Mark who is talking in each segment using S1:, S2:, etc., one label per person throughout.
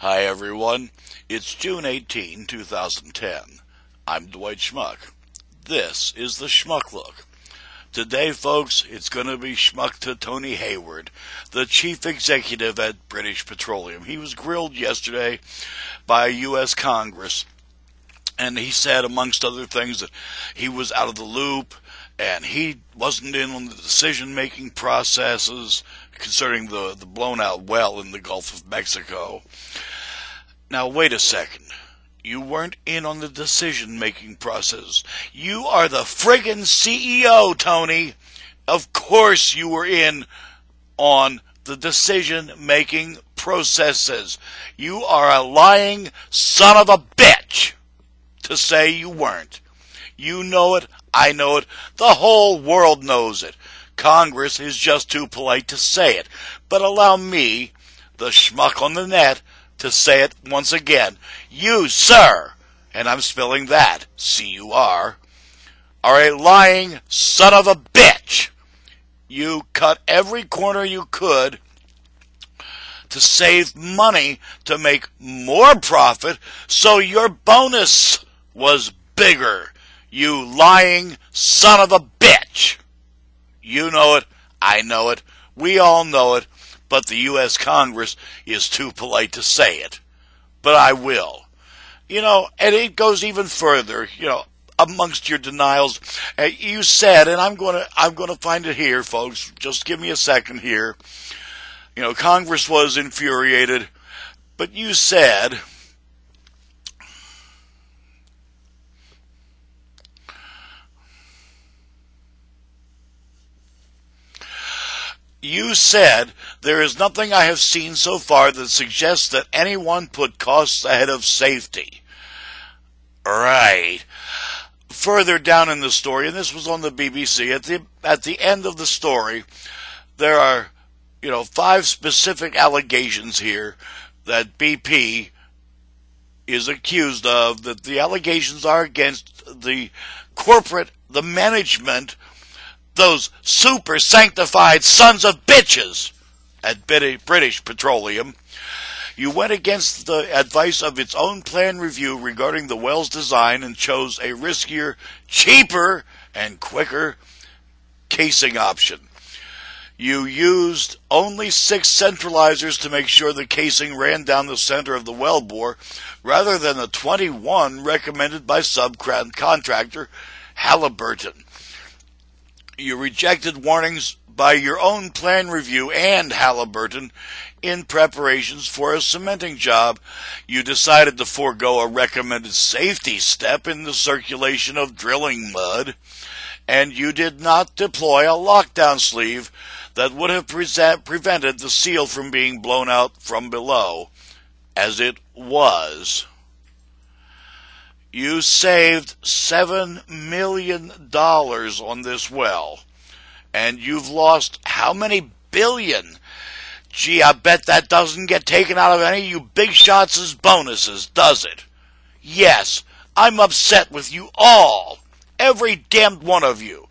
S1: Hi everyone, it's June 18, 2010. I'm Dwight Schmuck. This is the Schmuck Look. Today, folks, it's going to be Schmuck to Tony Hayward, the chief executive at British Petroleum. He was grilled yesterday by U.S. Congress, and he said, amongst other things, that he was out of the loop, and he wasn't in on the decision-making processes concerning the blown-out well in the Gulf of Mexico. Now, wait a second. You weren't in on the decision-making process. You are the friggin' CEO, Tony. Of course you were in on the decision-making processes. You are a lying son of a bitch to say you weren't. You know it. I know it. The whole world knows it. Congress is just too polite to say it. But allow me, the schmuck on the net, to say it once again. You, sir, and I'm spelling that, C-U-R, are a lying son of a bitch. You cut every corner you could to save money to make more profit, so your bonus was bigger. You lying son of a bitch. You know it. I know it. We all know it. But the U.S. Congress is too polite to say it. But I will. And it goes even further, amongst your denials. You said, and I'm going to find it here, folks. Just give me a second here. Congress was infuriated. But you said, there is nothing I have seen so far that suggests that anyone put costs ahead of safety. Right. Further down in the story, and this was on the BBC, at the end of the story, there are, 5 specific allegations here that BP is accused of, that the allegations are against the management, those super sanctified sons of bitches at British Petroleum. You went against the advice of its own plan review regarding the well's design and chose a riskier, cheaper, and quicker casing option. You used only 6 centralizers to make sure the casing ran down the center of the wellbore rather than the 21 recommended by subcontractor Halliburton. You rejected warnings by your own plan review and Halliburton in preparations for a cementing job. You decided to forego a recommended safety step in the circulation of drilling mud, and you did not deploy a lockdown sleeve that would have prevented the seal from being blown out from below, as it was. You saved $7 million on this well, and you've lost how many billion? Gee, I bet that doesn't get taken out of any of you big shots as bonuses, does it? Yes, I'm upset with you all, every damned one of you.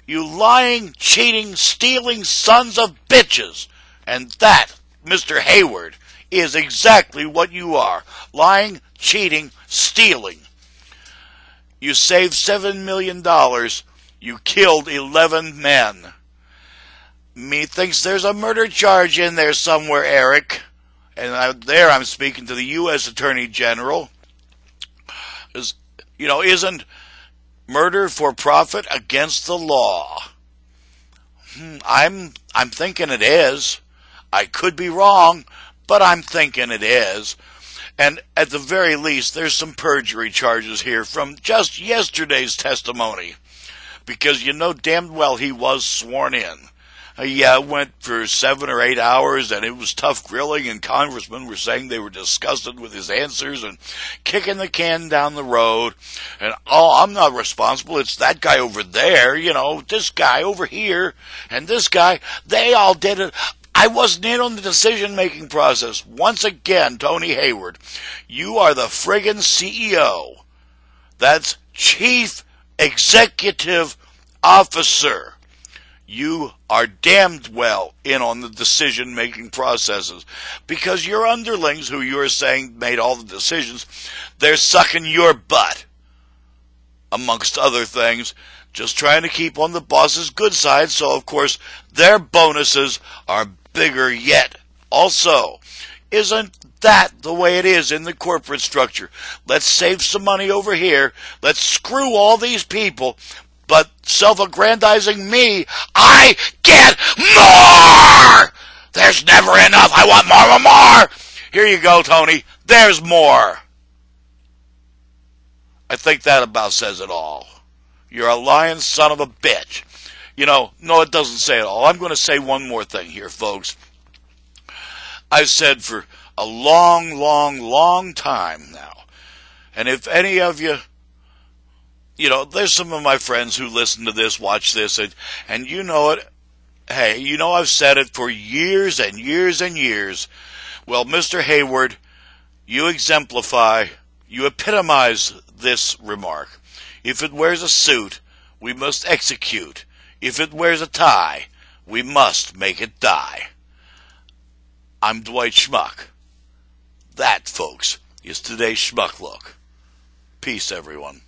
S1: You lying, cheating, stealing sons of bitches. And that, Mr. Hayward, is exactly what you are. Lying, cheating, stealing. You saved $7 million. You killed 11 men. Me thinks there's a murder charge in there somewhere, Eric. And I'm speaking to the U.S. Attorney General. Isn't murder for profit against the law? I'm thinking it is. I could be wrong, but I'm thinking it is. And at the very least, there's some perjury charges here from just yesterday's testimony. Because damn well he was sworn in. Went for 7 or 8 hours, and it was tough grilling, and congressmen were saying they were disgusted with his answers and kicking the can down the road. And, I'm not responsible. It's that guy over there, this guy over here, and this guy. They all did it. I wasn't in on the decision-making process. Once again, Tony Hayward, you are the friggin' CEO. That's Chief Executive Officer. you are damned well in on the decision-making processes, because your underlings, who you are saying made all the decisions, they're sucking your butt, amongst other things, just trying to keep on the boss's good side, so of course their bonuses are bigger yet. Also, isn't that the way it is in the corporate structure? Let's save some money over here, let's screw all these people, but self-aggrandizing me, I get more! There's never enough, I want more, more, more! Here you go, Tony, there's more. I think that about says it all. You're a lying son of a bitch. You know, no, it doesn't say it all. I'm going to say one more thing here, folks. I've said for a long, long, long time now, and if any of you, you know, there's some of my friends who listen to this, watch this, and you know it. Hey, you know I've said it for years and years and years. Well, Mr. Hayward, you exemplify, you epitomize this remark. If it wears a suit, we must execute. If it wears a tie, we must make it die. I'm Dwight Schmuck. That, folks, is today's Schmuck Look. Peace, everyone.